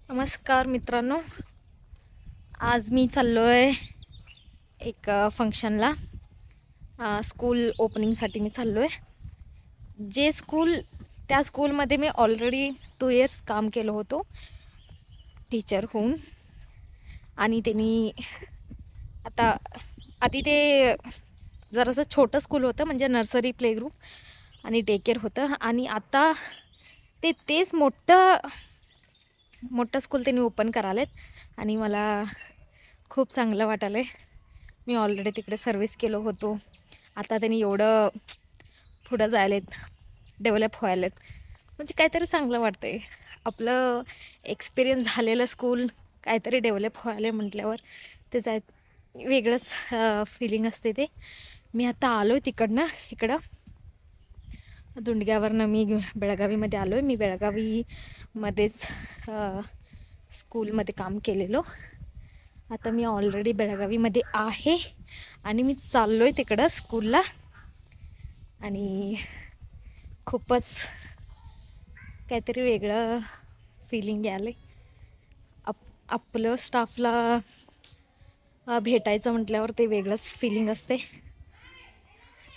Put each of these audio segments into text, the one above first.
नमस्कार मित्रांनो, आज मी चाललो आहे एक फंक्शनला. स्कूल ओपनिंगसाठी मी चाललो आहे. त्या स्कूलमध्ये मी ऑलरेडी 2 इयर्स काम केलं होतं टीचर होऊन. आणि त्यांनी आता आधी ते जरासं छोटं स्कूल होतं, म्हणजे नर्सरी, प्ले ग्रुप आणि डे केअर होतं. आणि आता तेच मोठं स्कूल त्यांनी ओपन करालेत आणि मला खूप चांगलं वाटालं आहे. मी ऑलरेडी तिकडे सर्व्हिस केलं होतो. आता त्यांनी एवढं पुढं जायलेत, डेव्हलप व्हायलेत, म्हणजे काहीतरी चांगलं वाटतं आहे. आपलं एक्सपिरियन्स झालेलं स्कूल काहीतरी डेव्हलप व्हायला म्हटल्यावर त्याचं वेगळंच फीलिंग असते. ते मी आता आलो आहे इकडं दुंडग्यावरनं मी बेळगावीमध्ये आलो आहे. मी बेळगावीमध्येच स्कूलमध्ये काम केलेलो. आता मी ऑलरेडी बेळगावीमध्ये आहे आणि मी चाललो आहे तिकडं स्कूलला. आणि खूपच काहीतरी वेगळं फीलिंग आलं आहे. आपलं स्टाफला भेटायचं म्हटल्यावर ते वेगळंच फीलिंग असते.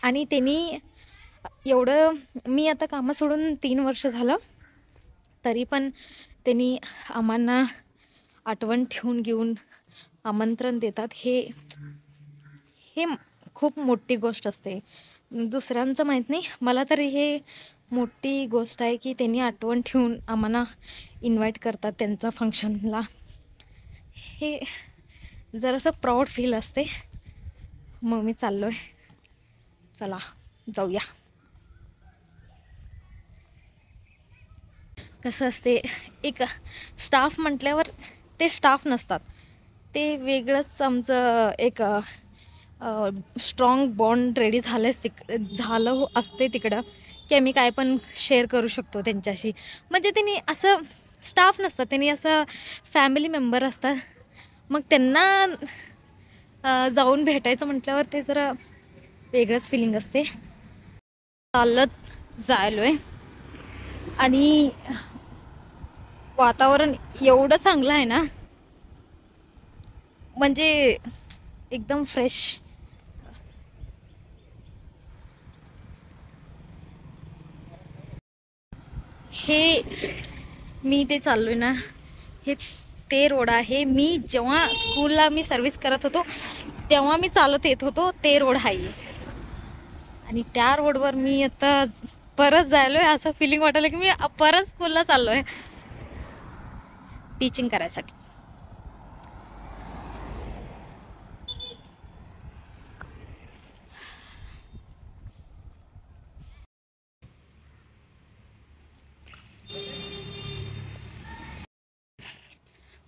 आणि त्यांनी एवढं, मी आता कामं सोडून 3 वर्ष झालं, तरी पण त्यांनी आम्हाला आठवण ठेवून घेऊन आमंत्रण देतात. हे खूप मोठी गोष्ट असते. दुसऱ्यांचं माहीत नाही, मला तरी हे मोठी गोष्ट आहे की त्यांनी आठवण ठेवून आम्हाला इन्व्हाइट करतात त्यांचा फंक्शनला. हे जरासं प्राऊड फील असते. मग मी चाललो आहे, चला जाऊया. कसं असते, एक स्टाफ म्हटल्यावर ते स्टाफ नसतात, ते वेगळंच आमचं एक स्ट्रॉंग बॉन्ड रेडी झालं असते तिकडं, की आम्ही काय पण शेअर करू शकतो त्यांच्याशी. म्हणजे त्यांनी असं स्टाफ नसतात, त्यांनी असं फॅमिली मेंबर असतात. मग त्यांना जाऊन भेटायचं म्हटल्यावर ते जरा वेगळंच फिलिंग असते. चालत जायलो आहे आणि वातावरण एवढं चांगलं आहे ना, म्हणजे एकदम फ्रेश. हे मी ते चाललोय ना, हे ते रोड आहे. मी जेव्हा स्कूलला सर्व्हिस करत होतो तेव्हा मी चालत येत होतो, ते रोड आहे. आणि त्या रोडवर मी आता परत जायलोय, असं फिलिंग वाटायला की मी परत स्कूलला चाललोय टीचिंग करायसाठी.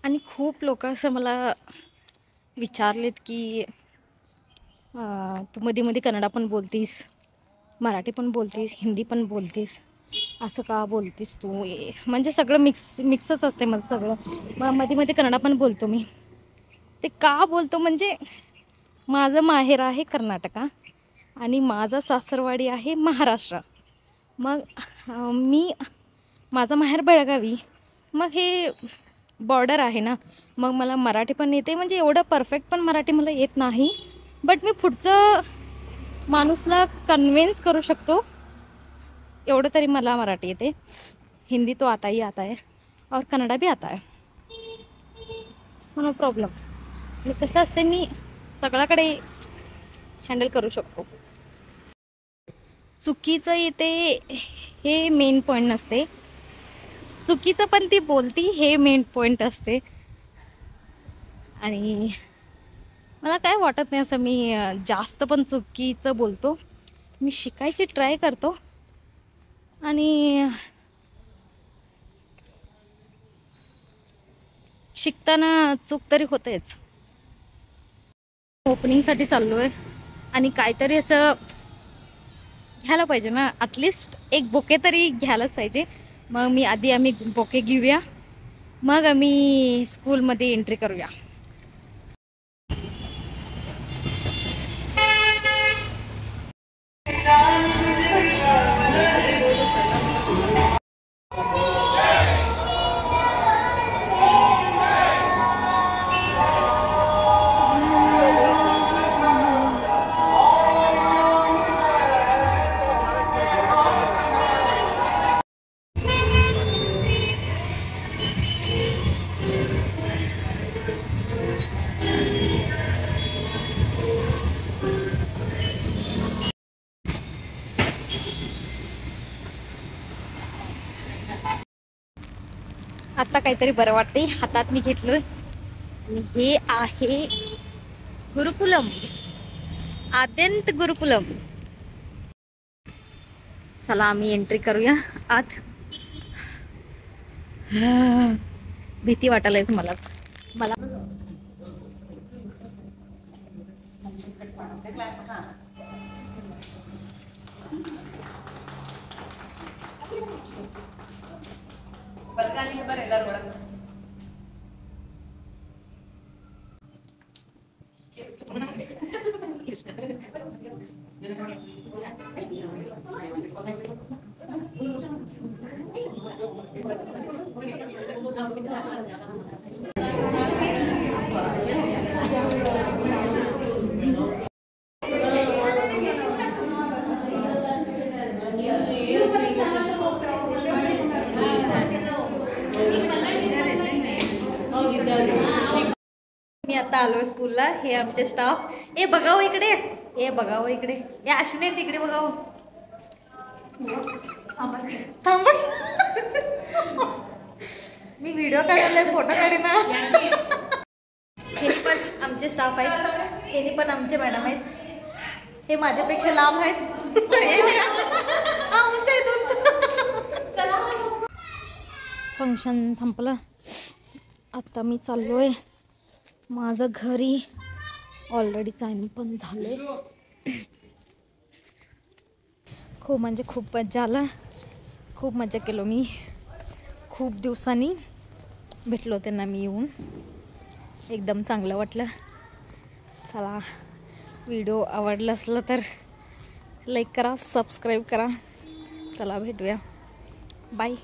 आणि खूप लोक असं मला विचारलेत की तू मध्ये मध्ये कन्नडा पण बोलतीस, मराठी पण बोलतीस, हिंदी पण बोलतीस, असं का बोलतीस तू? म्हणजे सगळं मिक्सच असते माझं सगळं. मग मध्ये मध्ये कन्नडा पण बोलतो मी. ते का बोलतो म्हणजे माझं माहेर आहे कर्नाटका आणि माझा सासरवाडी आहे महाराष्ट्र. मग माझं माहेर बेळगावी, मग हे बॉर्डर आहे ना. मग मला मराठी पण येते, म्हणजे एवढं परफेक्ट पण मराठी मला येत नाही, बट मी पुढचं माणूसला कन्व्हिन्स करू शकतो एवढं तरी मला मराठी येते. हिंदी तो आता है और कन्नडा भी आता है, नो प्रॉब्लेम. आणि कसं असते, मी सगळ्याकडे हँडल करू शकतो. चुकीचं येते हे मेन पॉईंट नसते, चुकीचं पण ती बोलती हे मेन पॉईंट असते. आणि मला काय वाटत नाही असं मी जास्त पण चुकीचं बोलतो. मी शिकायची ट्राय करतो आणि शिकताना चूक तरी होतेच. ओपनिंगसाठी चाललो आहे आणि काहीतरी असं घ्यायला पाहिजे ना, ॲटलिस्ट एक बोके तरी घ्यायलाच पाहिजे. मग आम्ही बोके घेऊया, मग आम्ही स्कूलमध्ये एंट्री करूया. आता काहीतरी बरं वाटते. हातात मी घेतलोय आणि हे आहे गुरुकुलम, आद्यंत गुरुकुलम. चला आम्ही एंट्री करूया आत. भीती वाटायलाच मला. मी आता आलोय स्कूलला. हे आमचे स्टाफ. ए बघाव इकडे, ए बघाव इकडे, ए अश्विनी तिकडे बघाव. थांब मी व्हिडिओ काढायला, फोटो काढेना. हे पण आमचे स्टाफ आहेत, हे पण आमचे मॅडम आहेत. हे माझ्यापेक्षा लांब आहेत. फंक्शन संपलं. आता मी चाललोय माझं घरी. ऑलरेडी टाइम पण झाले. खूप म्हणजे खूप मजा आला. खूप मजा केलो मी. खूप दिवसांनी भेटलो त्यांना मी येऊन. एकदम चांगलं वाटलं. चला व्हिडिओ आवडला असला तर लाईक करा, सबस्क्राईब करा. चला भेटूया. बाय.